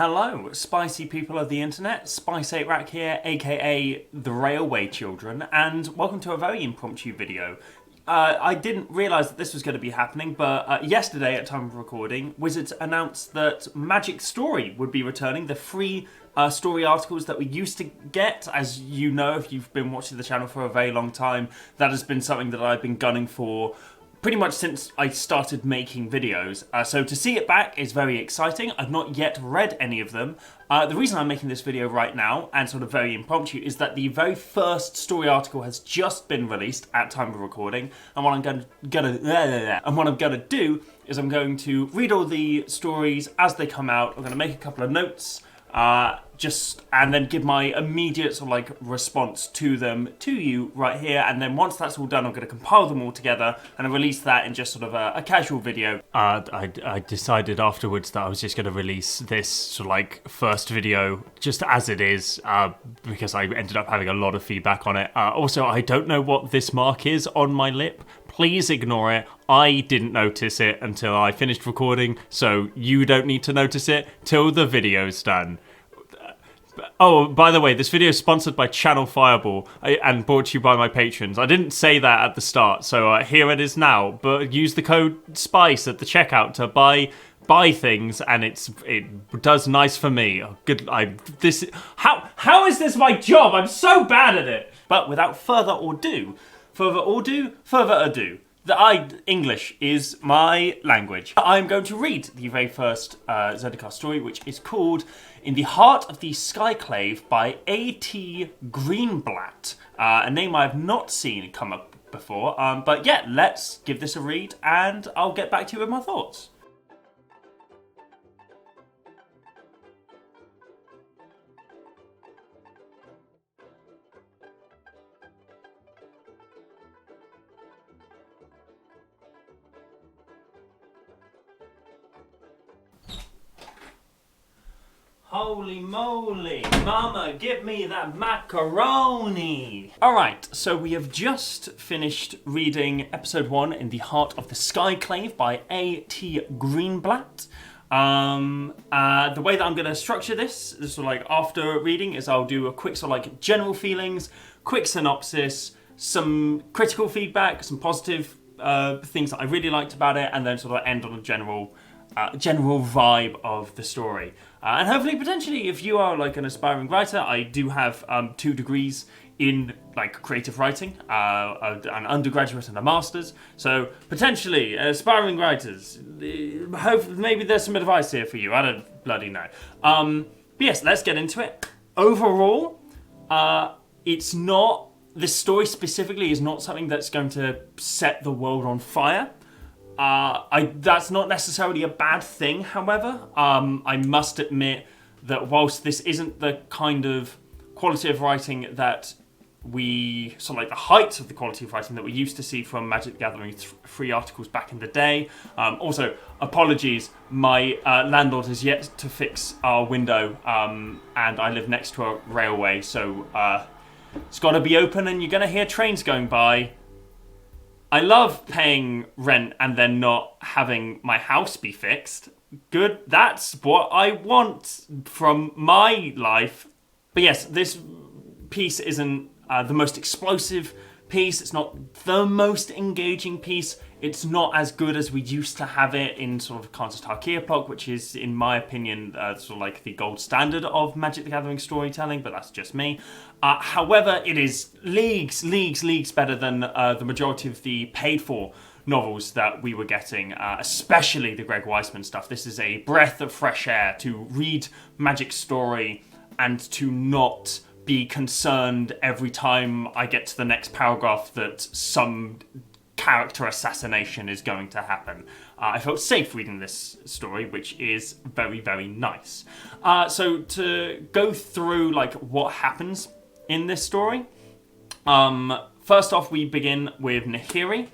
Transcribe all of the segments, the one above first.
Hello, spicy people of the internet. Spice8 Rack here, aka the Railway Children, and welcome to a very impromptu video. I didn't realise that this was going to be happening, but yesterday at time of recording, Wizards announced that Magic Story would be returning, the free story articles that we used to get. As you know, if you've been watching the channel for a very long time, that has been something that I've been gunning for pretty much since I started making videos. So to see it back is very exciting. I've not yet read any of them. The reason I'm making this video right now, and sort of very impromptu, is that the very first story article has just been released at time of recording, and what I'm gonna do is I'm going to read all the stories as they come out. I'm gonna make a couple of notes, and then give my immediate sort of like response to them to you right here, and then once that's all done, I'm going to compile them all together and release that in just sort of a casual video. I decided afterwards that I was just going to release this sort of like first video just as it is, because I ended up having a lot of feedback on it. Also, I don't know what this mark is on my lip. Please ignore it. I didn't notice it until I finished recording, so you don't need to notice it till the video's done. Oh, by the way, this video is sponsored by Channel Fireball and brought to you by my patrons. I didn't say that at the start, so here it is now. But use the code SPICE at the checkout to buy things, and it does nice for me. Oh, good. How is this my job? I'm so bad at it. But without further ado. English is my language. I'm going to read the very first Zendikar story, which is called In the Heart of the Skyclave by A.T. Greenblatt, a name I have not seen come up before. But yeah, let's give this a read, and I'll get back to you with my thoughts. Holy moly, mama, give me that macaroni! Alright, so we have just finished reading episode 1 in the Heart of the Skyclave by A.T. Greenblatt. The way that I'm going to structure this sort of like after reading, is I'll do a quick sort of like general feelings, quick synopsis, some critical feedback, some positive things that I really liked about it, and then sort of end on a general vibe of the story. And hopefully, potentially, if you are like an aspiring writer, I do have 2 degrees in like creative writing, an undergraduate and a master's. So potentially, aspiring writers, hopefully, maybe there's some advice here for you. I don't bloody know. But yes, let's get into it. Overall, this story specifically is not something that's going to set the world on fire. That's not necessarily a bad thing, however. I must admit that whilst this isn't the kind of quality of writing that we, sort of like the height of the quality of writing that we used to see from Magic the Gathering free articles back in the day. Also, apologies, my landlord has yet to fix our window, and I live next to a railway, so it's got to be open and you're going to hear trains going by. I love paying rent and then not having my house be fixed. Good, that's what I want from my life. But yes, this piece isn't the most explosive piece. It's not the most engaging piece. It's not as good as we used to have it in sort of Khans of Tarkir, which is, in my opinion, sort of like the gold standard of Magic the Gathering storytelling, but that's just me. However, it is leagues better than the majority of the paid-for novels that we were getting, especially the Greg Weisman stuff. This is a breath of fresh air to read Magic Story and to not be concerned every time I get to the next paragraph that some character assassination is going to happen. I felt safe reading this story, which is very, very nice. So to go through like what happens in this story, first off we begin with Nahiri.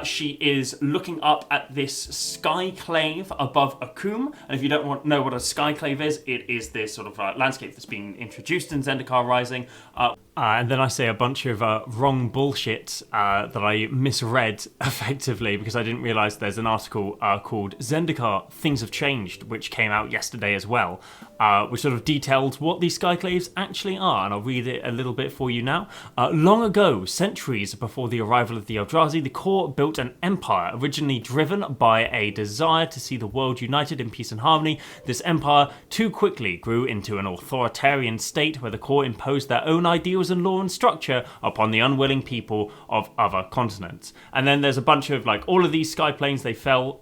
She is looking up at this skyclave above Akum, and if you don't know what a skyclave is, it is this sort of landscape that's been introduced in Zendikar Rising. And then I say a bunch of wrong bullshit that I misread effectively because I didn't realise there's an article called Zendikar Things Have Changed, which came out yesterday as well, which sort of details what these Skyclaves actually are. And I'll read it a little bit for you now. Long ago, centuries before the arrival of the Eldrazi, the core built an empire originally driven by a desire to see the world united in peace and harmony. This empire too quickly grew into an authoritarian state where the core imposed their own ideals and law and structure upon the unwilling people of other continents. And then there's a bunch of all of these Skyclaves, they fell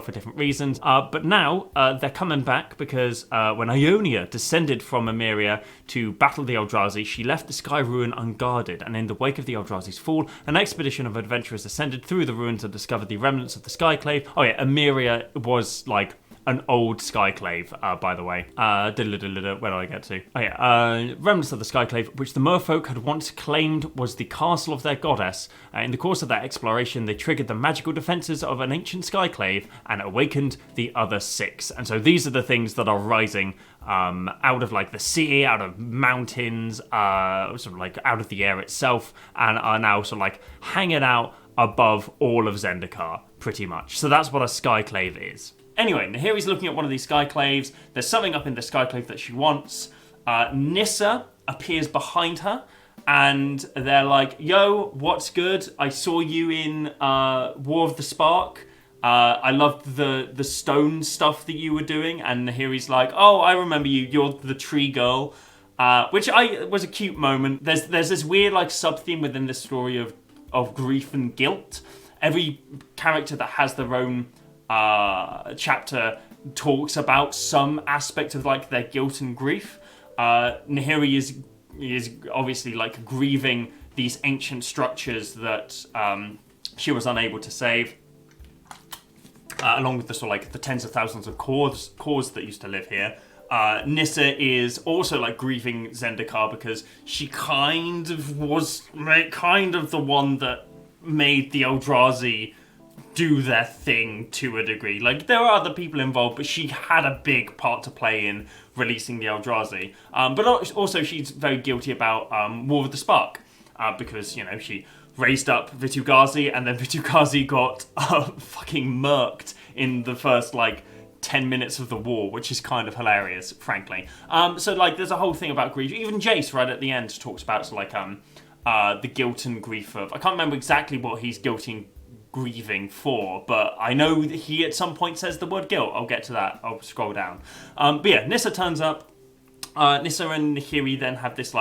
for different reasons. But now they're coming back because when Ionia descended from Emeria to battle the Eldrazi, she left the Sky Ruin unguarded, and in the wake of the Eldrazi's fall, an expedition of adventurers ascended through the ruins and discovered the remnants of the Skyclave. Oh yeah, Emeria was an old Skyclave, by the way. Where do I get to? Oh yeah, remnants of the Skyclave, which the merfolk had once claimed was the castle of their goddess. In the course of that exploration, they triggered the magical defences of an ancient Skyclave and awakened the other 6. And so these are the things that are rising out of the sea, out of mountains, out of the air itself, and are now hanging out above all of Zendikar, pretty much. So that's what a Skyclave is. Anyway, Nahiri's looking at one of these Skyclaves. There's something up in the Skyclave that she wants. Nissa appears behind her, and they're like, yo, what's good? I saw you in War of the Spark. I loved the stone stuff that you were doing. And Nahiri's like, oh, I remember you. You're the tree girl. Which was a cute moment. There's this weird sub-theme within this story of grief and guilt. Every character that has their own chapter talks about some aspect of their guilt and grief. Nahiri is obviously grieving these ancient structures that she was unable to save, along with the tens of thousands of cores that used to live here. Nissa is also grieving Zendikar because she kind of was the one that made the Eldrazi do their thing to a degree. There are other people involved, but she had a big part to play in releasing the Eldrazi. But also she's very guilty about War of the Spark, because, she raised up Vitu-Ghazi, and then Vitu-Ghazi got fucking murked in the first, 10 minutes of the war, which is kind of hilarious, frankly. So, there's a whole thing about grief. Even Jace, right at the end, talks about, the guilt and grief of... I can't remember exactly what he's grieving for, but I know he at some point says the word guilt. I'll get to that. I'll scroll down. But yeah, Nissa turns up. Nissa and Nahiri then have this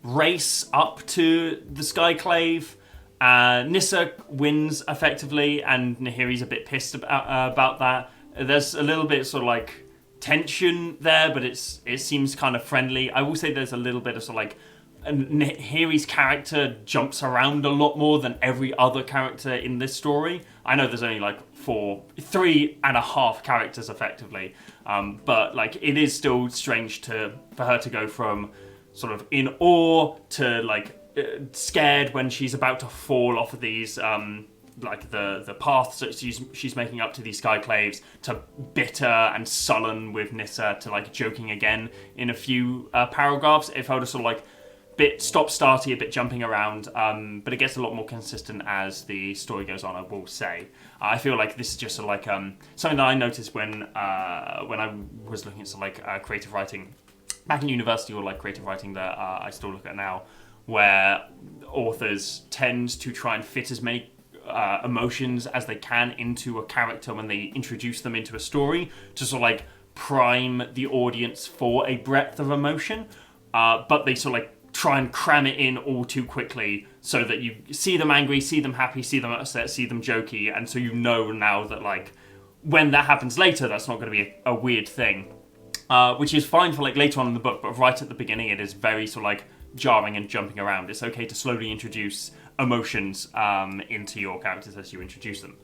race up to the Skyclave. Nissa wins effectively, and Nahiri's a bit pissed about that. There's a little bit tension there, but it seems kind of friendly. I will say there's a little bit of Nahiri's character jumps around a lot more than every other character in this story. I know there's only 3.5 characters effectively, but it is still strange for her to go from in awe to scared when she's about to fall off of these the paths that she's making up to these Skyclaves, to bitter and sullen with Nissa, to joking again in a few paragraphs. It felt a bit stop-starty, a bit jumping around, but it gets a lot more consistent as the story goes on, I will say. I feel this is just something that I noticed when I was looking at creative writing back in university, or creative writing that I still look at now, where authors tend to try and fit as many emotions as they can into a character when they introduce them into a story, to prime the audience for a breadth of emotion, but they try and cram it in all too quickly so that you see them angry, see them happy, see them upset, see them jokey, and so now that when that happens later, that's not going to be a weird thing, which is fine for later on in the book, but right at the beginning it is very jarring and jumping around. It's okay to slowly introduce emotions into your characters as you introduce them.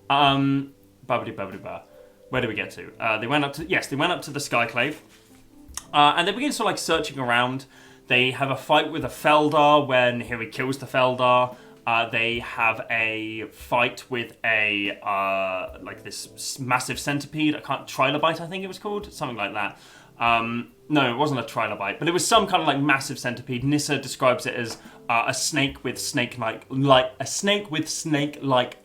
Where do we get to? They went up to the Skyclave, and they begin searching around. They have a fight with a Feldar where Nahiri kills the Feldar. they have a fight with a like this massive centipede. Trilobite, I think it was called, something like that. No, it wasn't a trilobite, but it was some kind of like massive centipede. Nissa describes it as a snake with snake-like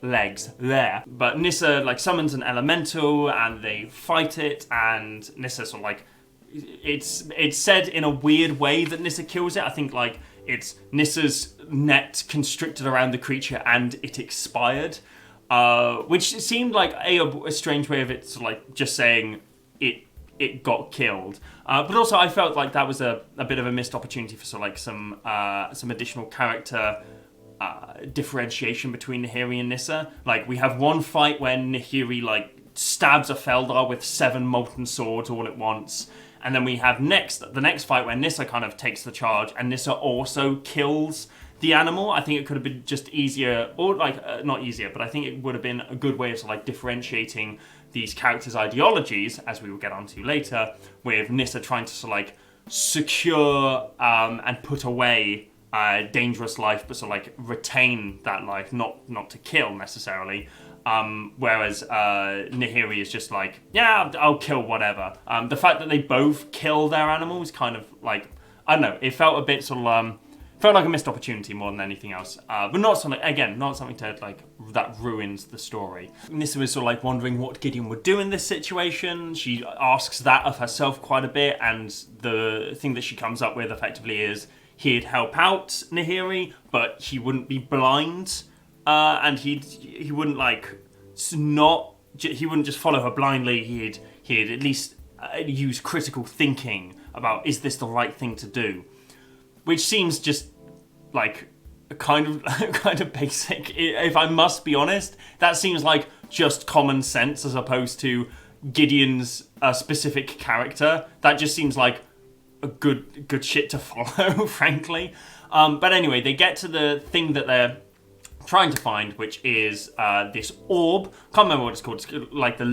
legs there. But Nissa like summons an elemental and they fight it, and Nissa sort of like it's said in a weird way that Nissa kills it. I think like it's Nissa's net constricted around the creature and it expired, which seemed like a strange way of it, sort of like just saying it got killed. But also I felt like that was a bit of a missed opportunity for sort of like some additional character differentiation between Nahiri and Nissa. Like we have one fight when Nahiri like stabs a Feldar with 7 molten swords all at once. And then we have the next fight where Nissa kind of takes the charge and Nissa also kills the animal. I think it could have been just easier, or like not easier, but I think it would have been a good way of sort of like differentiating these characters' ideologies, as we will get onto later, with Nissa trying to sort of like secure and put away dangerous life, but sort of like retain that life, not to kill necessarily. Whereas Nahiri is just like, yeah, I'll kill whatever. The fact that they both kill their animals kind of like, I don't know, it felt a bit sort of felt like a missed opportunity more than anything else. But not something to like that ruins the story. Nissa was sort of like wondering what Gideon would do in this situation. She asks that of herself quite a bit, and the thing that she comes up with effectively is he'd help out Nahiri, but he wouldn't be blind. And he wouldn't he wouldn't just follow her blindly. He'd at least use critical thinking about, is this the right thing to do? Which seems just like kind of basic. If I must be honest, that seems like just common sense as opposed to Gideon's specific character. That just seems like a good shit to follow, frankly. But anyway, they get to the thing that they're trying to find, which is this orb. Can't remember what it's called. It's like the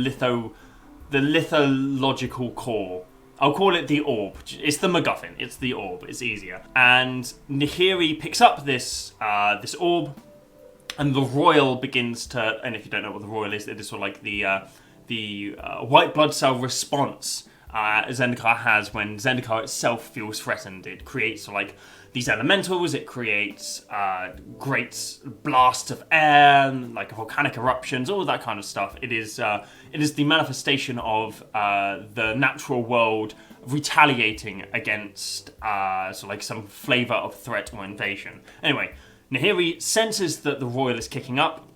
lithological core. I'll call it the orb. It's the MacGuffin. It's the orb. It's easier. And Nahiri picks up this orb, and the royal begins to. And if you don't know what the royal is, it is sort of like the white blood cell response Zendikar has when Zendikar itself feels threatened. It creates sort of like these elementals. It creates great blasts of air, like volcanic eruptions, all that kind of stuff. It is the manifestation of the natural world retaliating against sort of like some flavor of threat or invasion. Anyway, Nahiri senses that the royal is kicking up,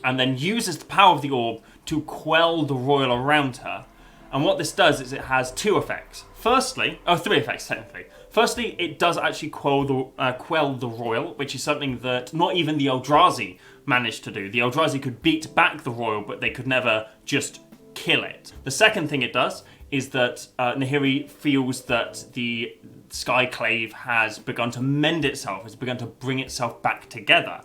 and then uses the power of the orb to quell the royal around her. And what this does is it has 2 effects. Three effects technically. Firstly, it does actually quell the royal, which is something that not even the Eldrazi managed to do. The Eldrazi could beat back the royal, but they could never just kill it. The second thing it does is that Nahiri feels that the Skyclave has begun to mend itself, has begun to bring itself back together.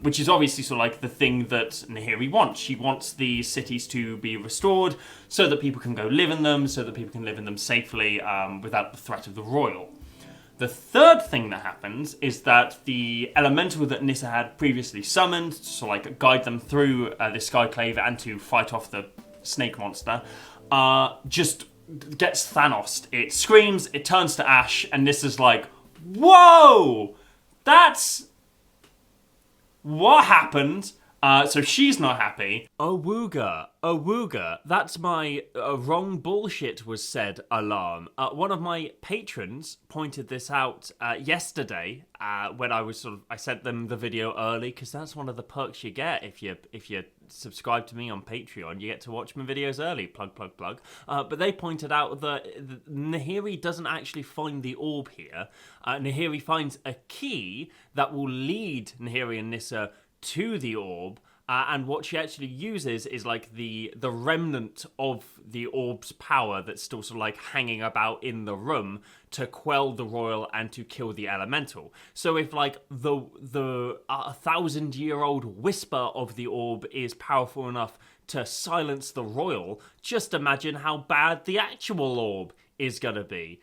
Which is obviously sort of like the thing that Nahiri wants. She wants the cities to be restored so that people can go live in them, so that people can live in them safely without the threat of the royal. The third thing that happens is that the elemental that Nissa had previously summoned to sort of like guide them through the Skyclave and to fight off the snake monster just gets Thanos. It screams, it turns to ash, and Nissa's like, whoa! That's... what happened? So she's not happy. Awooga, that's my wrong bullshit was said alarm. One of my patrons pointed this out yesterday when I sent them the video early, because that's one of the perks you get if you subscribe to me on Patreon. You get to watch my videos early. Plug. But they pointed out that Nahiri doesn't actually find the orb here. Nahiri finds a key that will lead Nahiri and Nissa to the orb, And what she actually uses is like the remnant of the orb's power that's still sort of like hanging about in the room to quell the royal and to kill the elemental. So if like the 1,000-year-old whisper of the orb is powerful enough to silence the royal, just imagine how bad the actual orb is gonna be.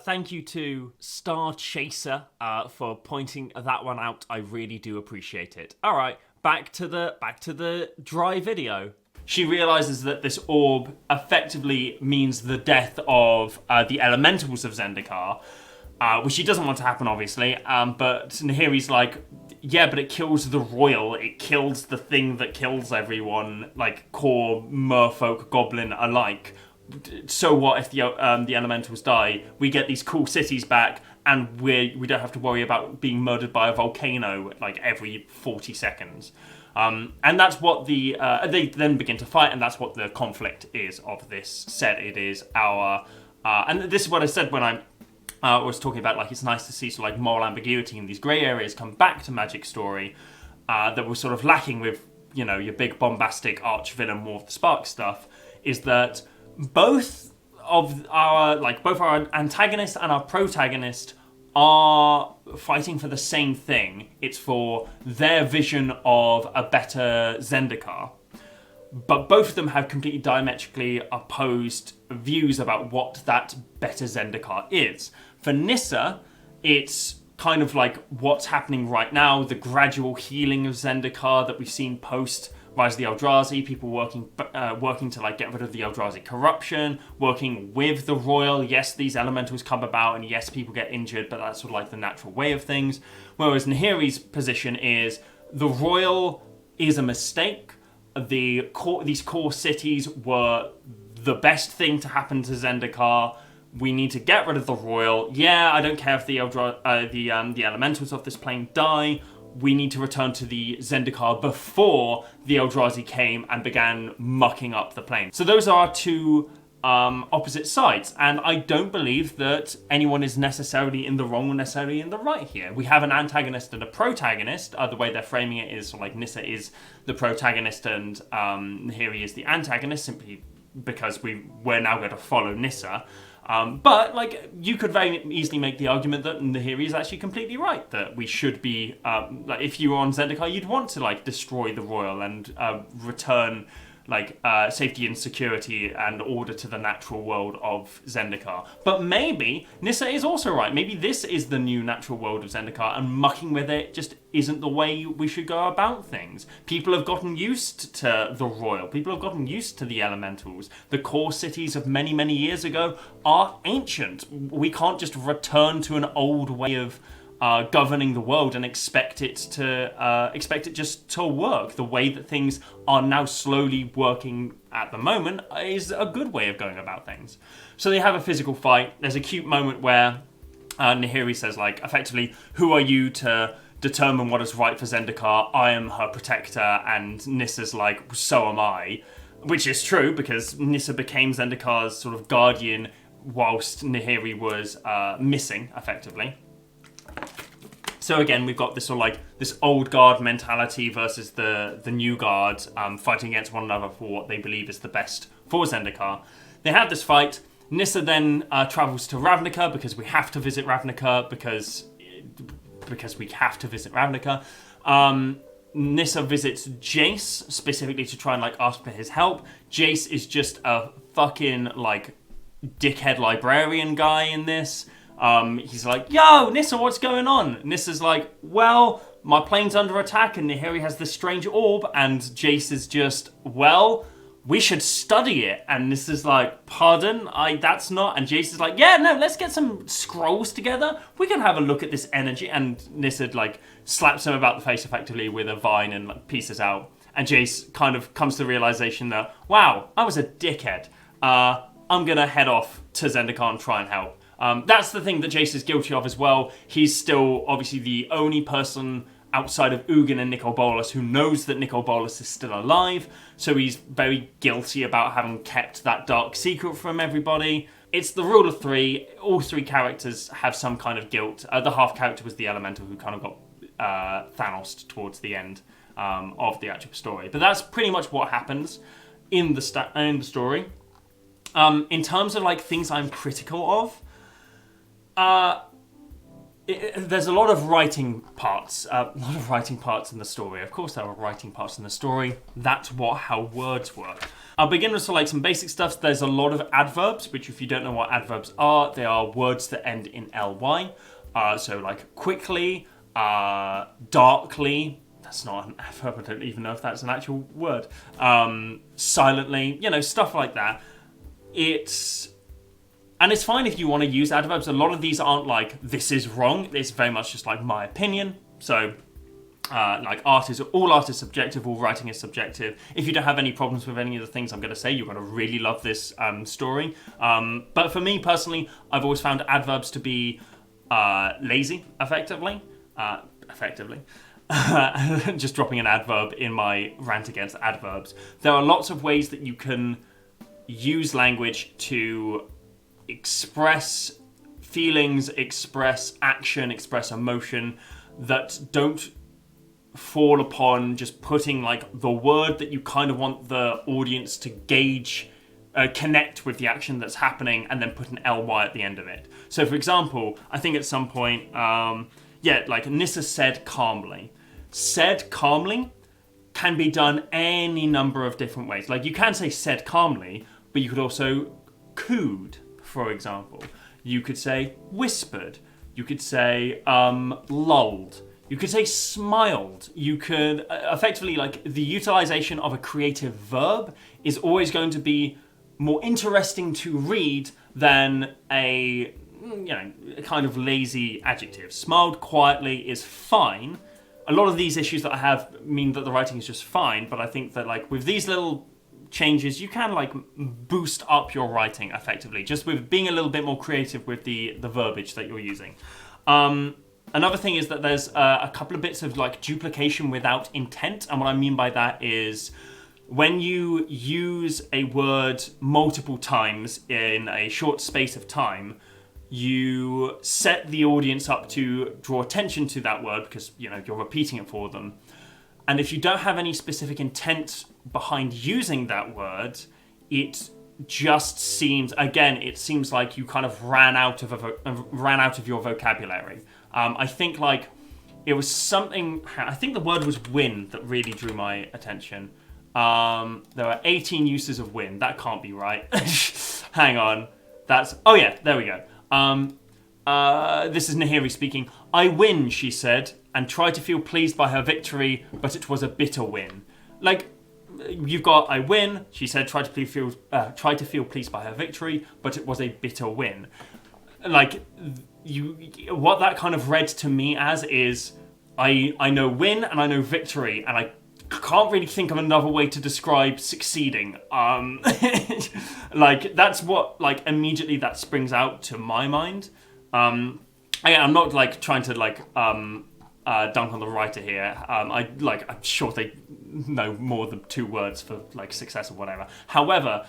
Thank you to Star Chaser for pointing that one out. I really do appreciate it. All right, back to the dry video. She realizes that this orb effectively means the death of the elementals of Zendikar, which she doesn't want to happen, obviously. But Nahiri's like, yeah, but it kills the royal. It kills the thing that kills everyone, like core merfolk, goblin alike. So what if the elementals die? We get these cool cities back, and we don't have to worry about being murdered by a volcano like every 40 seconds. And that's what they then begin to fight, and that's what the conflict is of this set. It is our and this is what I said when I was talking about, like, it's nice to see sort of like moral ambiguity and these grey areas come back to Magic Story that was sort of lacking with, you know, your big bombastic arch villain War of the Spark stuff. Is that both our antagonist and our protagonist are fighting for the same thing. It's for their vision of a better Zendikar. But both of them have completely diametrically opposed views about what that better Zendikar is. For Nissa, it's kind of like what's happening right now, the gradual healing of Zendikar that we've seen post Rise of the Eldrazi, people working to like get rid of the Eldrazi corruption, working with the royal. Yes, these elementals come about, and yes, people get injured, but that's sort of like the natural way of things. Whereas Nahiri's position is the royal is a mistake. These core cities were the best thing to happen to Zendikar. We need to get rid of the royal. Yeah, I don't care if the elementals of this plane die. We need to return to the Zendikar before the Eldrazi came and began mucking up the plane. So those are two opposite sides, and I don't believe that anyone is necessarily in the wrong or necessarily in the right here. We have an antagonist and a protagonist. The way they're framing it is sort of like Nissa is the protagonist and Nahiri is the antagonist, simply because we're now going to follow Nissa. But like, you could very easily make the argument that Nahiri is actually completely right, that we should be like, if you were on Zendikar, you'd want to like destroy the royal and return like safety and security and order to the natural world of Zendikar. But maybe Nissa is also right. Maybe this is the new natural world of Zendikar, and mucking with it just isn't the way we should go about things. People have gotten used to the royal. People have gotten used to the elementals. The core cities of many, many years ago are ancient. We can't just return to an old way of governing the world and expect it just to work. The way that things are now slowly working at the moment is a good way of going about things. So they have a physical fight. There's a cute moment where Nahiri says, like, effectively, who are you to determine what is right for Zendikar? I am her protector. And Nissa's like, so am I. Which is true, because Nissa became Zendikar's sort of guardian whilst Nahiri was missing, effectively. So again, we've got this sort of like this old guard mentality versus the new guard fighting against one another for what they believe is the best for Zendikar. They have this fight. Nissa then travels to Ravnica because we have to visit Ravnica because we have to visit Ravnica. Nissa visits Jace specifically to try and like ask for his help. Jace is just a fucking like dickhead librarian guy in this. He's like, yo, Nissa, what's going on? Nissa's like, well, my plane's under attack and Nahiri has this strange orb. And Jace is just, well, we should study it. And Nissa's like, pardon? That's not. And Jace is like, yeah, no, let's get some scrolls together. We can have a look at this energy. And Nissa like slaps him about the face effectively with a vine and like pieces out. And Jace kind of comes to the realization that, wow, I was a dickhead. I'm going to head off to Zendikar and try and help. That's the thing that Jace is guilty of as well. He's still obviously the only person outside of Ugin and Nicol Bolas who knows that Nicol Bolas is still alive. So he's very guilty about having kept that dark secret from everybody. It's the rule of three. All three characters have some kind of guilt. The half character was the elemental who kind of got Thanos towards the end. of the actual story. But that's pretty much what happens in the story. In terms of like things I'm critical of, there's a lot of writing parts. In the story. Of course, there are writing parts in the story. That's how words work. I'll begin with like some basic stuff. There's a lot of adverbs, which if you don't know what adverbs are, they are words that end in ly. So like quickly, darkly. That's not an adverb. I don't even know if that's an actual word. Silently, stuff like that. It's fine if you want to use adverbs. A lot of these aren't like, this is wrong. It's very much just like my opinion. So, like all art is subjective, all writing is subjective. If you don't have any problems with any of the things I'm going to say, you're going to really love this story. But for me personally, I've always found adverbs to be lazy, effectively. Just dropping an adverb in my rant against adverbs. There are lots of ways that you can use language to express feelings, express action, express emotion that don't fall upon just putting like the word that you kind of want the audience to gauge, connect with the action that's happening, and then put an ly at the end of it. So for example, I think at some point, like Nissa said calmly. Said calmly can be done any number of different ways. Like you can say said calmly, but you could also cooed, for example. You could say whispered. You could say lulled. You could say smiled. You could effectively, like, the utilization of a creative verb is always going to be more interesting to read than a kind of lazy adjective. Smiled quietly is fine. A lot of these issues that I have mean that the writing is just fine, but I think that like with these little changes, you can like boost up your writing effectively, just with being a little bit more creative with the verbiage that you're using. Another thing is that there's a couple of bits of like duplication without intent, and what I mean by that is when you use a word multiple times in a short space of time, you set the audience up to draw attention to that word because you're repeating it for them. And if you don't have any specific intent behind using that word, it just seems like you kind of ran out of your vocabulary. I think like it was something. I think the word was "win" that really drew my attention. There are 18 uses of "win." That can't be right. Hang on. There we go. This is Nahiri speaking. "I win," she said, and tried to feel pleased by her victory, but it was a bitter win. Like, you've got "I win," she said, tried to feel pleased by her victory, but it was a bitter win. Like, what that kind of read to me as is, I know win and I know victory, and I can't really think of another way to describe succeeding. Like, that's what, like, immediately that springs out to my mind. I'm not, like, trying to, like, dunk on the writer here. I'm sure they know more than two words for, like, success or whatever. However,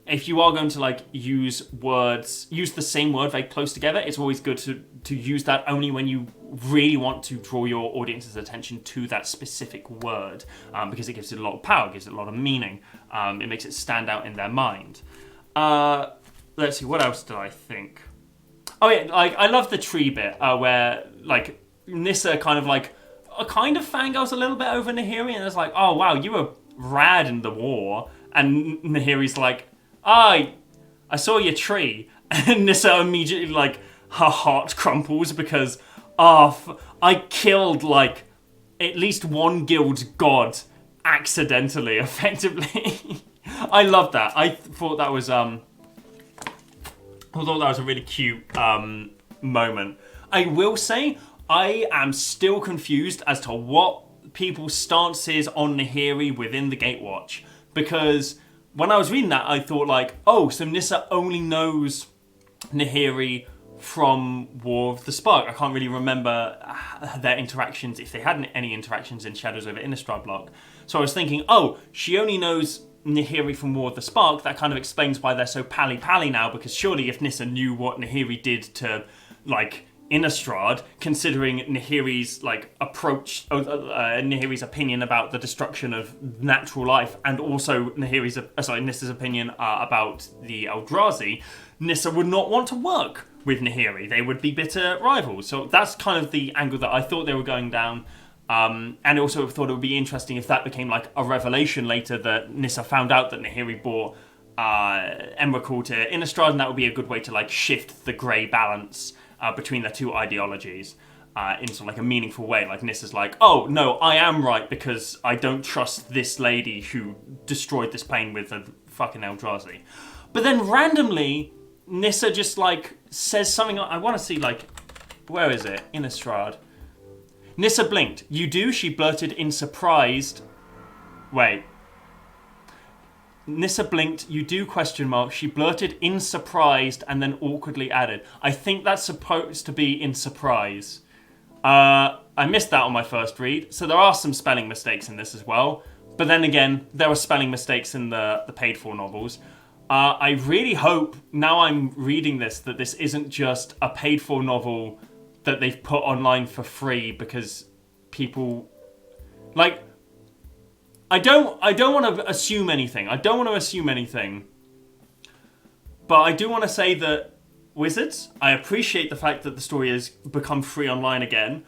if you are going to, like, use the same word very close together, it's always good to use that only when you really want to draw your audience's attention to that specific word, because it gives it a lot of power, gives it a lot of meaning. It makes it stand out in their mind. Let's see, what else did I think? Oh yeah, like, I love the tree bit, where, like, Nissa kind of fangirls a little bit over Nahiri, and it's like, oh wow, you were rad in the war. And Nahiri's like, I saw your tree. And Nissa immediately, like, her heart crumples because, I killed, like, at least one guild's god accidentally, effectively. I love that. I thought that was a really cute moment. I will say, I am still confused as to what people's stance is on Nahiri within the Gatewatch. Because when I was reading that, I thought like, oh, so Nissa only knows Nahiri from War of the Spark. I can't really remember their interactions, if they had any interactions in Shadows over Innistrad block. So I was thinking, oh, she only knows Nahiri from War of the Spark. That kind of explains why they're so pally-pally now, because surely if Nissa knew what Nahiri did to, like, Innistrad, considering Nahiri's Nahiri's opinion about the destruction of natural life, and also Nissa's opinion about the Eldrazi, Nissa would not want to work with Nahiri. They would be bitter rivals. So that's kind of the angle that I thought they were going down. And I also thought it would be interesting if that became like a revelation later, that Nissa found out that Nahiri bought Emrakul to Innistrad, and that would be a good way to like shift the grey balance between their two ideologies in sort of like a meaningful way. Like Nissa's like, oh no, I am right because I don't trust this lady who destroyed this plane with a fucking Eldrazi. But then randomly, Nissa just like says something. I want to see like, where is it? Innistrad. Nissa blinked. You do? She blurted in surprised. Wait. Nissa blinked. You do? Question mark. She blurted in surprised and then awkwardly added. I think that's supposed to be in surprise. I missed that on my first read. So there are some spelling mistakes in this as well. But then again, there are spelling mistakes in the paid for novels. I really hope, now I'm reading this, that this isn't just a paid for novel that they've put online for free because people like. I don't want to assume anything. But I do want to say that Wizards, I appreciate the fact that the story has become free online again,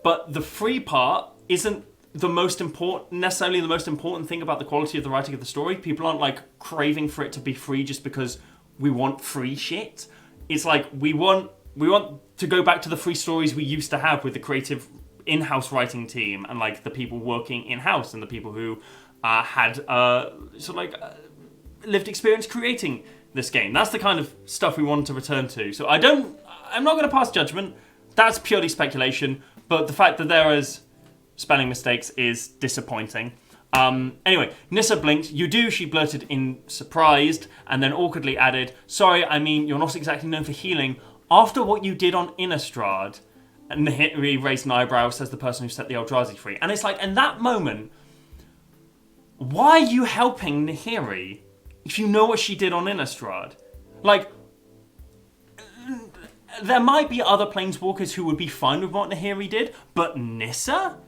but the free part isn't necessarily the most important thing about the quality of the writing of the story. People aren't like craving for it to be free just because we want free shit. It's like we want to go back to the free stories we used to have with the creative in-house writing team and like the people working in-house and the people who had lived experience creating this game. That's the kind of stuff we want to return to. So I'm not going to pass judgment. That's purely speculation. But the fact that there is spelling mistakes is disappointing. Anyway, Nissa blinked. You do? She blurted in surprised and then awkwardly added, sorry, I mean, you're not exactly known for healing. After what you did on Innistrad, and Nahiri raised an eyebrow, says the person who set the Eldrazi free. And it's like, in that moment, why are you helping Nahiri if you know what she did on Innistrad? Like, there might be other planeswalkers who would be fine with what Nahiri did, but Nissa?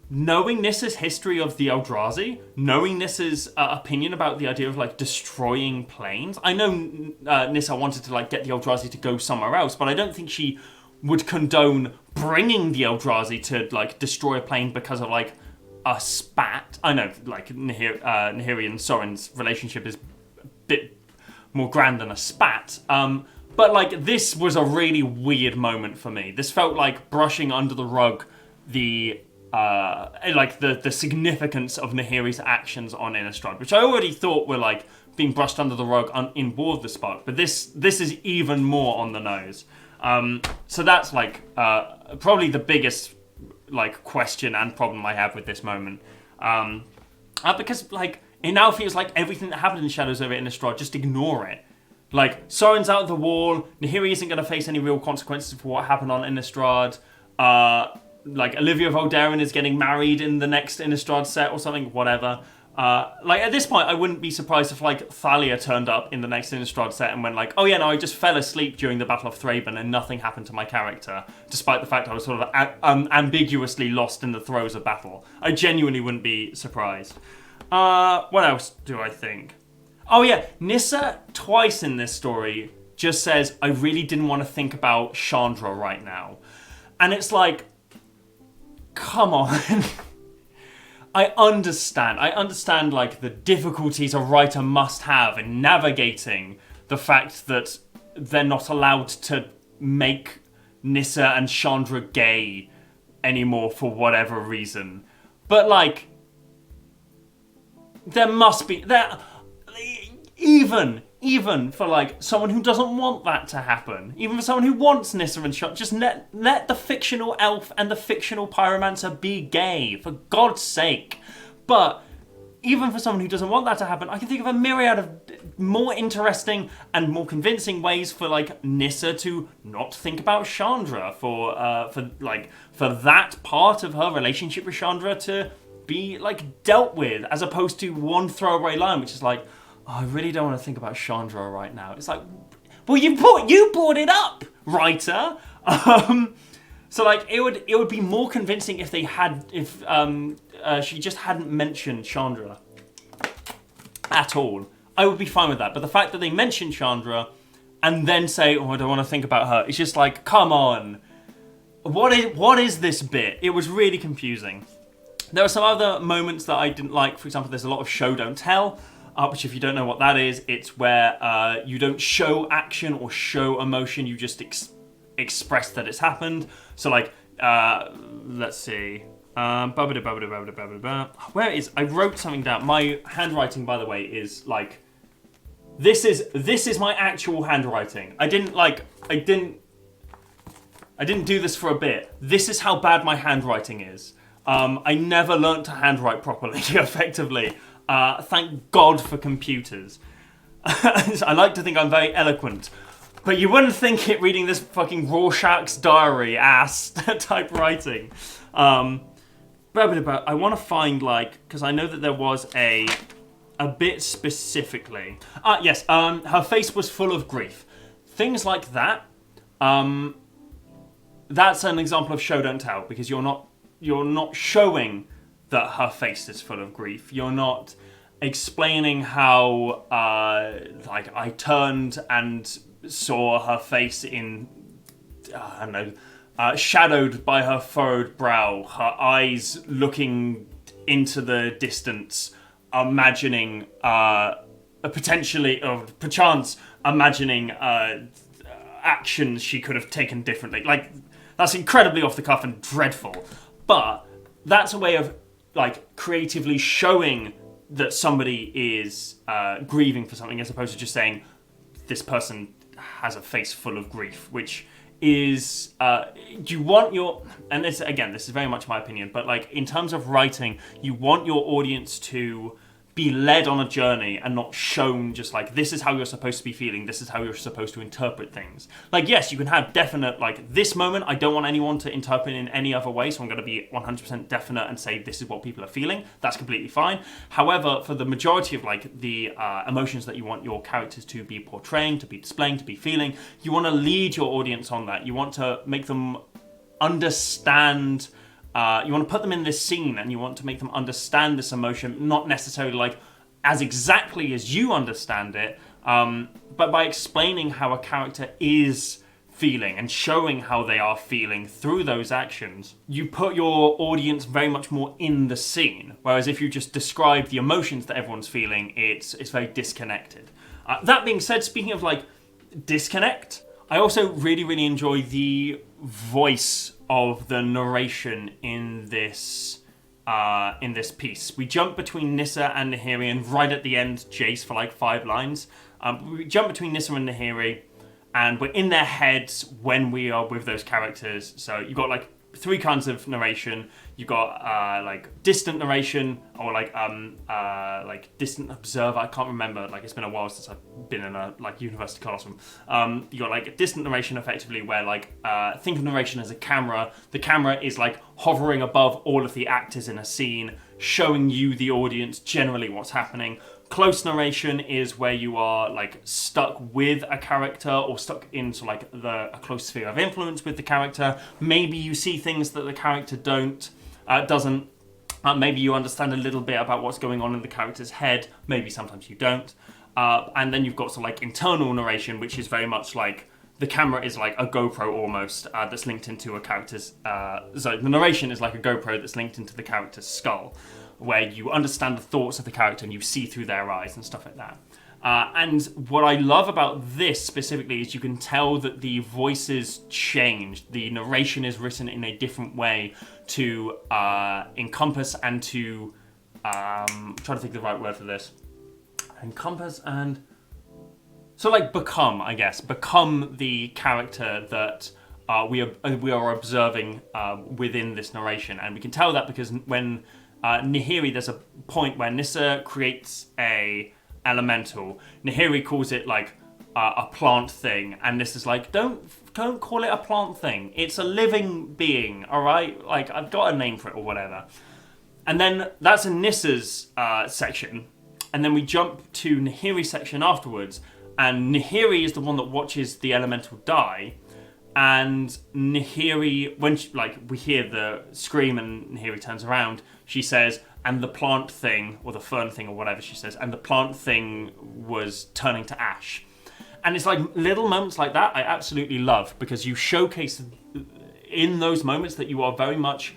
Knowing Nissa's history of the Eldrazi, knowing Nissa's opinion about the idea of like destroying planes. I know Nissa wanted to like get the Eldrazi to go somewhere else, but I don't think she would condone bringing the Eldrazi to like destroy a plane because of like a spat. I know like Nahiri and Sorin's relationship is a bit more grand than a spat. But like this was a really weird moment for me. This felt like brushing under the rug the significance of Nahiri's actions on Innistrad, which I already thought were like being brushed under the rug in War of the Spark, but this is even more on the nose. So that's like probably the biggest like question and problem I have with this moment, because like it now feels like everything that happened in Shadows over Innistrad, just ignore it. Like Sorin's out of the wall, Nahiri isn't going to face any real consequences for what happened on Innistrad. Like Olivia Voldaren is getting married in the next Innistrad set or something, whatever. Like at this point, I wouldn't be surprised if like Thalia turned up in the next Innistrad set and went like, oh yeah, no, I just fell asleep during the Battle of Thraben and nothing happened to my character, despite the fact I was sort of ambiguously lost in the throes of battle. I genuinely wouldn't be surprised. What else do I think? Oh yeah, Nissa twice in this story just says, I really didn't want to think about Chandra right now. And it's like, come on. I understand like the difficulties a writer must have in navigating the fact that they're not allowed to make Nissa and Chandra gay anymore for whatever reason. But like, there must be, even for like someone who doesn't want that to happen, even for someone who wants Nissa and Chandra, just let the fictional elf and the fictional pyromancer be gay, for God's sake. But even for someone who doesn't want that to happen, I can think of a myriad of more interesting and more convincing ways for like Nissa to not think about Chandra, for that part of her relationship with Chandra to be like dealt with, as opposed to one throwaway line which is like, oh, I really don't want to think about Chandra right now. It's like, well, you brought it up, writer. So like it would be more convincing if she just hadn't mentioned Chandra at all. I would be fine with that. But the fact that they mention Chandra and then say, "Oh, I don't want to think about her," it's just like, come on. What is this bit? It was really confusing. There are some other moments that I didn't like. For example, there's a lot of show don't tell, which if you don't know what that is, it's where you don't show action or show emotion. You just express that it's happened. So like, let's see. Where is? I wrote something down. My handwriting, by the way, is like, this is my actual handwriting. I didn't do this for a bit. This is how bad my handwriting is. I never learnt to handwrite properly, effectively. Thank God for computers. I like to think I'm very eloquent. But you wouldn't think it reading this fucking Rorschach's diary ass type writing. I want to find because I know that there was a bit specifically. Yes, her face was full of grief. Things like that. That's an example of show don't tell, because you're not showing that her face is full of grief. You're not explaining how I turned and saw her face in I don't know, shadowed by her furrowed brow, her eyes looking into the distance, imagining perchance imagining actions she could have taken differently. Like, that's incredibly off the cuff and dreadful, but that's a way of creatively showing that somebody is grieving for something, as opposed to just saying this person has a face full of grief, which is you want your, and this is very much my opinion, but in terms of writing, you want your audience to be led on a journey and not shown just this is how you're supposed to be feeling, this is how you're supposed to interpret things. Yes, you can have definite, this moment I don't want anyone to interpret in any other way, so I'm going to be 100% definite and say this is what people are feeling. That's completely fine. However, for the majority of the emotions that you want your characters to be portraying, to be displaying, to be feeling, you want to lead your audience on that. You want to make them understand. You want to put them in this scene and you want to make them understand this emotion, not necessarily as exactly as you understand it, but by explaining how a character is feeling and showing how they are feeling through those actions. You put your audience very much more in the scene, whereas if you just describe the emotions that everyone's feeling, it's very disconnected. That being said, speaking of disconnect, I also really, really enjoy the voice of the narration in this piece. We jump between Nissa and Nahiri, and right at the end, Jace for 5 lines. We jump between Nissa and Nahiri, and we're in their heads when we are with those characters. So you've got 3 kinds of narration. You've got distant narration, or distant observer. I can't remember. It's been a while since I've been in a university classroom. You got distant narration, effectively, where think of narration as a camera. The camera is hovering above all of the actors in a scene, showing you, the audience, generally what's happening. Close narration is where you are stuck with a character, or stuck into a close sphere of influence with the character. Maybe you see things that the character doesn't. Maybe you understand a little bit about what's going on in the character's head. Maybe sometimes you don't. And then you've got internal narration, which is very much the camera is a GoPro almost, that's linked into a character's. The narration is a GoPro that's linked into the character's skull, where you understand the thoughts of the character and you see through their eyes and stuff like that. And what I love about this specifically is you can tell that the voices changed. The narration is written in a different way to encompass and to... I'm trying to think of the right word for this. Encompass and... So become, I guess. Become the character that we are observing within this narration. And we can tell that because when... Nahiri, there's a point where Nissa creates a elemental. Nahiri calls it a plant thing, and Nissa's don't call it a plant thing. It's a living being, all right? I've got a name for it or whatever. And then that's in Nissa's section, and then we jump to Nahiri's section afterwards, and Nahiri is the one that watches the elemental die, And Nahiri, when we hear the scream and Nahiri turns around, she says, and the plant thing, or the fern thing, or whatever she says, and the plant thing was turning to ash. And it's like little moments like that I absolutely love, because you showcase in those moments that you are very much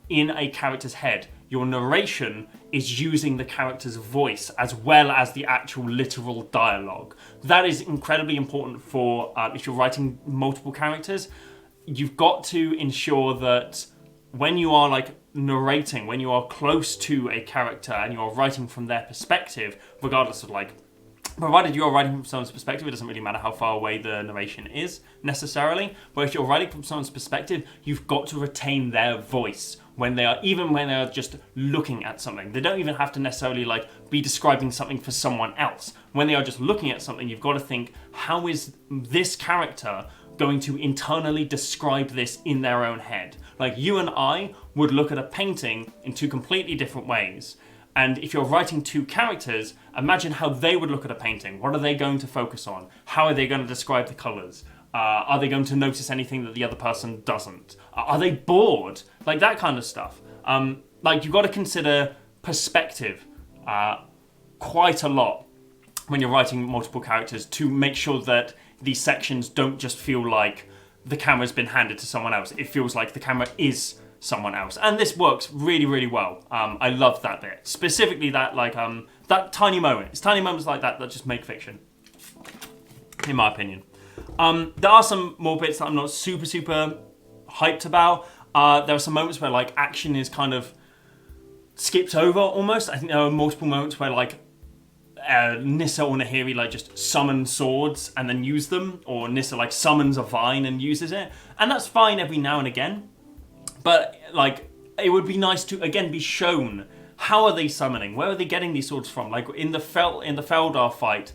in a character's head. Your narration is using the character's voice as well as the actual literal dialogue. That is incredibly important for if you're writing multiple characters. You've got to ensure that when you are like narrating, when you are close to a character and you're writing from their perspective, regardless of like, provided you're writing from someone's perspective, it doesn't really matter how far away the narration is necessarily. But if you're writing from someone's perspective, you've got to retain their voice when they are just looking at something. They don't even have to necessarily like be describing something for someone else. When they are just looking at something, you've got to think, how is this character going to internally describe this in their own head? Like, you and I would look at a painting in two completely different ways. And if you're writing two characters, imagine how they would look at a painting. What are they going to focus on? How are they going to describe the colours? Are they going to notice anything that the other person doesn't? Are they bored? Like, that kind of stuff. Like, you've got to consider perspective quite a lot when you're writing multiple characters to make sure that these sections don't just feel like the camera's been handed to someone else. It feels like the camera is someone else, and this works really, really well. I love that bit, specifically that that tiny moment. It's tiny moments like that that just make fiction, in my opinion. There are some more bits that I'm not super hyped about. There are some moments where like action is kind of skipped over almost. I think there are multiple moments where like Nissa or Nahiri like just summon swords and then use them, or Nissa like summons a vine and uses it, and that's fine every now and again. But like, it would be nice to again be shown, how are they summoning? Where are they getting these swords from? Like in the Feldar fight,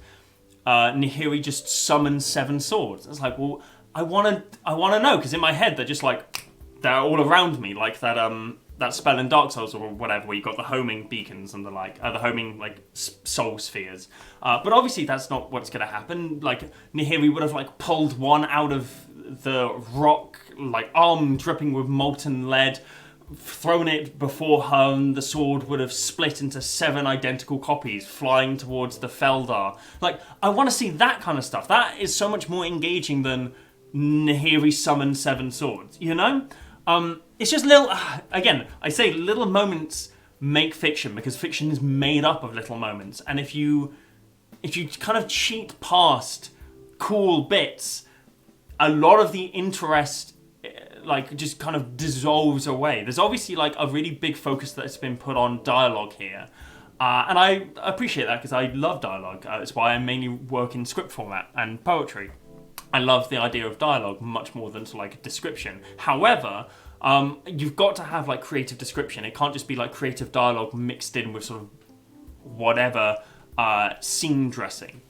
Nahiri just summons 7 swords. It's like, well, I wanna know, because in my head they're just like, they're all around me, like that spell in Dark Souls or whatever, where you got the homing beacons and the homing like soul spheres. But obviously that's not what's going to happen. Like, Nahiri would have like pulled one out of the rock, like arm dripping with molten lead, thrown it before her, and the sword would have split into 7 identical copies flying towards the Feldar. Like, I want to see that kind of stuff. That is so much more engaging than Nahiri summoned 7 swords, you know? It's just little, again, I say little moments make fiction, because fiction is made up of little moments. And if you kind of cheat past cool bits, a lot of the interest like just kind of dissolves away. There's obviously like a really big focus that's been put on dialogue here. And I appreciate that, because I love dialogue. It's why I mainly work in script format and poetry. I love the idea of dialogue much more than to like description. However, you've got to have like creative description. It can't just be like creative dialogue mixed in with sort of whatever scene dressing.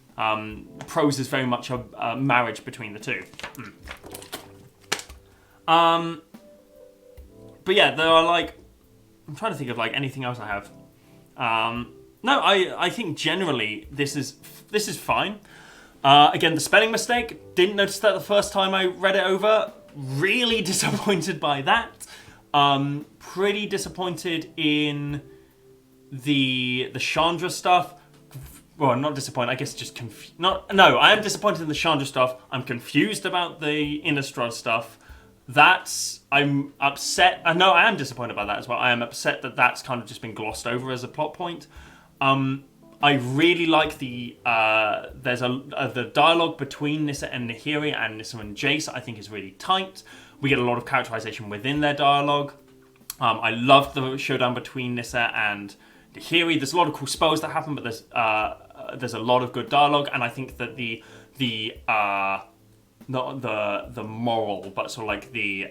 Prose is very much a marriage between the two. But yeah, there are like, I'm trying to think of like anything else I have. No, I think generally this is fine. Again, the spelling mistake, didn't notice that the first time I read it over. Really disappointed by that. Pretty disappointed in the Chandra stuff. Well, not disappointed, I guess just I am disappointed in the Chandra stuff. I'm confused about the Innistrad stuff. I'm upset. No, I am disappointed about that as well. I am upset that that's kind of just been glossed over as a plot point. I really like the dialogue between Nissa and Nahiri and Nissa and Jace. I think is really tight. We get a lot of characterization within their dialogue. I love the showdown between Nissa and Nahiri. There's a lot of cool spells that happen, but there's a lot of good dialogue, and I think that not the moral, but sort of like the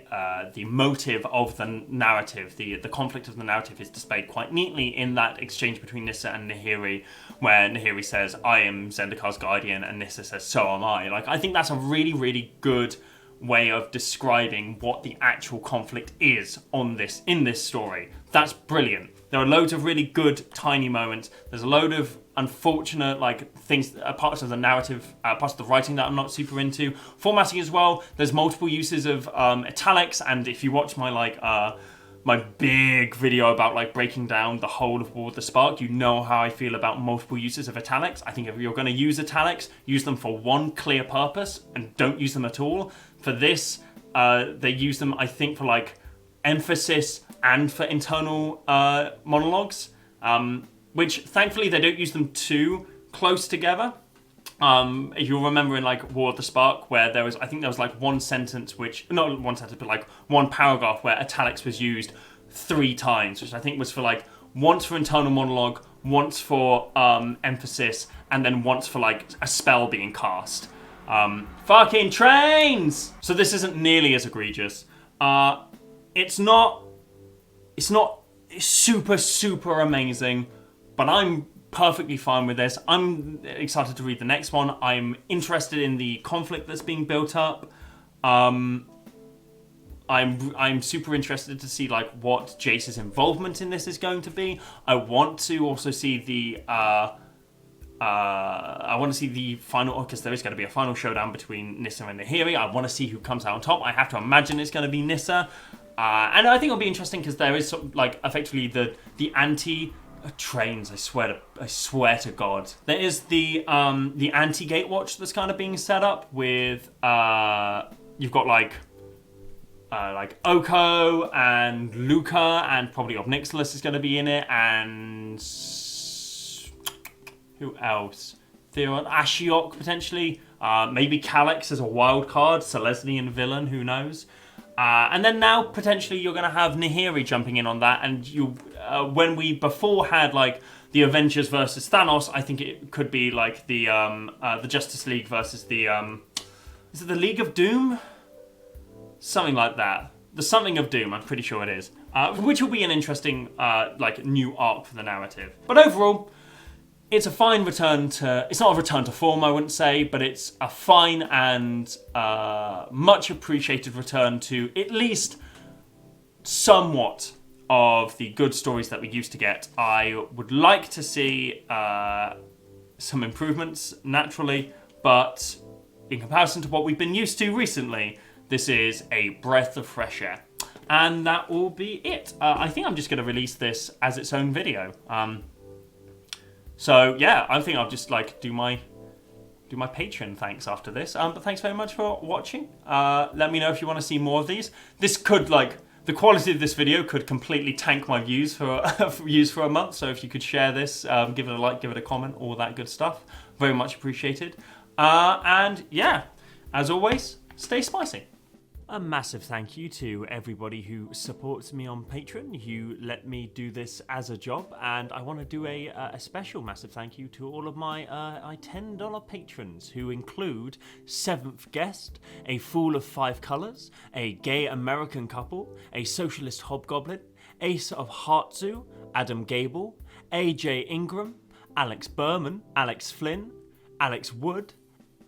motive of the narrative, the conflict of the narrative is displayed quite neatly in that exchange between Nissa and Nahiri, where Nahiri says, "I am Zendikar's guardian," and Nissa says, "So am I." Like, I think that's a really, really good way of describing what the actual conflict is in this story. That's brilliant. There are loads of really good tiny moments. There's a load of unfortunate things, parts of the narrative, parts of the writing that I'm not super into. Formatting as well. There's multiple uses of italics, and if you watch my my big video about breaking down the whole of War of the Spark, you know how I feel about multiple uses of italics. I think if you're going to use italics, use them for one clear purpose and don't use them at all. For this, they use them, I think, for emphasis and for internal monologues, which thankfully they don't use them too close together. If you'll remember in War of the Spark, where there was one sentence not one sentence, but one paragraph where italics was used 3 times, which I think was for once for internal monologue, once for emphasis, and then once for a spell being cast. Fucking trains! So this isn't nearly as egregious. It's not super amazing, but I'm perfectly fine with this. I'm excited to read the next one. I'm interested in the conflict that's being built up. I'm super interested to see what Jace's involvement in this is going to be. I want to also see the final, because there is going to be a final showdown between Nissa and Nahiri. I want to see who comes out on top. I have to imagine it's going to be Nissa. And I think it'll be interesting because there is effectively the anti trains. I swear to God, there is the anti Gatewatch that's kind of being set up with you've got Oko and Luca, and probably Obnixilis is going to be in it, and who else? Theron, Ashiok potentially, maybe Calyx as a wild card, Selesnyan villain, who knows? And then now potentially you're going to have Nahiri jumping in on that, and when we before had the Avengers versus Thanos, I think it could be the Justice League versus the is it the League of Doom? Something like that. The something of Doom, I'm pretty sure it is. Which will be an interesting new arc for the narrative. But overall, it's a fine return to... It's not a return to form, I wouldn't say, but it's a fine and much appreciated return to at least somewhat of the good stories that we used to get. I would like to see some improvements, naturally, but in comparison to what we've been used to recently, this is a breath of fresh air. And that will be it. I think I'm just going to release this as its own video. So yeah, I think I'll just do my Patreon thanks after this. But thanks very much for watching. Let me know if you want to see more of these. This could the quality of this video could completely tank my views for a month. So if you could share this, give it a like, give it a comment, all that good stuff. Very much appreciated. And yeah, as always, stay spicy. A massive thank you to everybody who supports me on Patreon, who let me do this as a job, and I want to do a special massive thank you to all of my $10 patrons, who include Seventh Guest, a Fool of Five Colours, a gay American couple, a socialist hobgoblin, Ace of Heartzu, Adam Gable, AJ Ingram, Alex Berman, Alex Flynn, Alex Wood,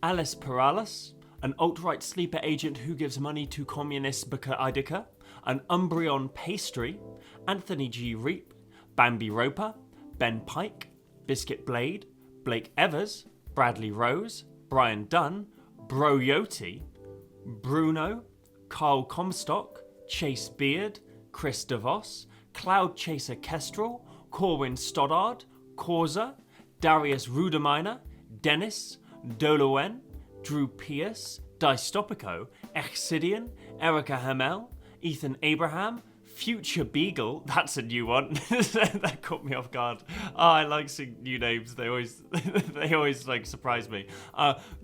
Alice Perales, an alt-right sleeper agent who gives money to communists Baka Idika, an Umbreon Pastry, Anthony G. Reap, Bambi Roper, Ben Pike, Biscuit Blade, Blake Evers, Bradley Rose, Brian Dunn, Bro Yoti, Bruno, Carl Comstock, Chase Beard, Chris DeVos, Cloud Chaser Kestrel, Corwin Stoddard, Causa, Darius Rudeminer, Dennis, Doloen, Drew Pierce, Dystopico, Exidian, Erica Hamel, Ethan Abraham, Future Beagle, that's a new one, that caught me off guard. I like seeing new names, they always surprise me.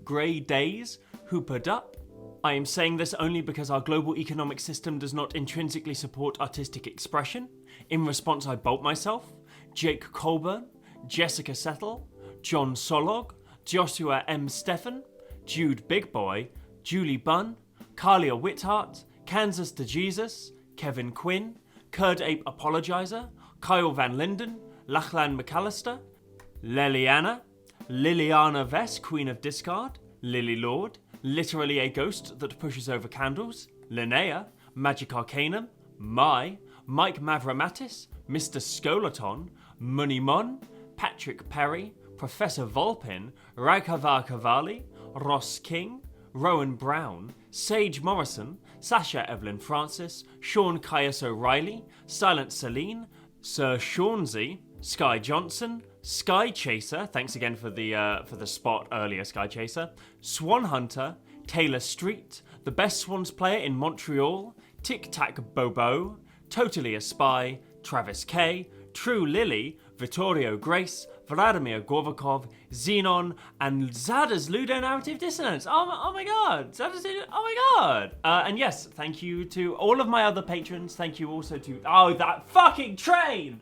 Grey Days, Hoopered Up. I am saying this only because our global economic system does not intrinsically support artistic expression. In response, I bolt myself. Jake Colburn, Jessica Settle, John Solog, Joshua M. Steffen, Jude Big Boy, Julie Bunn, Carlia Whithart, Kansas to Jesus, Kevin Quinn, Kurd Ape Apologizer, Kyle Van Linden, Lachlan McAllister, Liliana Vess, Queen of Discard, Lily Lord, literally a ghost that pushes over candles, Linnea, Magic Arcanum, Mike Mavramatis, Mr. Skolaton, Munimon, Patrick Perry, Professor Volpin, Raghavar Cavalli, Ross King, Rowan Brown, Sage Morrison, Sasha Evelyn Francis, Sean Caius O'Reilly, Silent Celine, Sir Shaunsey, Sky Johnson, Sky Chaser, thanks again for the spot earlier, Sky Chaser, Swan Hunter, Taylor Street, the best Swans player in Montreal, Tic Tac Bobo, Totally a Spy, Travis K, True Lily, Vittorio Grace, Vladimir Gorvikov, Xenon, and Zada's Ludo Narrative Dissonance. Oh my god, Zada's Ludo, oh my god. And yes, thank you to all of my other patrons. Thank you also to, that fucking train.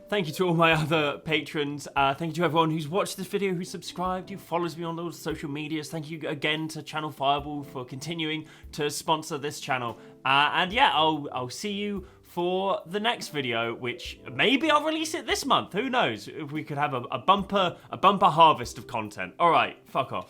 Thank you to all my other patrons. Thank you to everyone who's watched this video, who's subscribed, who follows me on those social medias. Thank you again to Channel Fireball for continuing to sponsor this channel. And yeah, I'll see you for the next video, which maybe I'll release it this month. Who knows? If we could have a bumper harvest of content. All right, fuck off.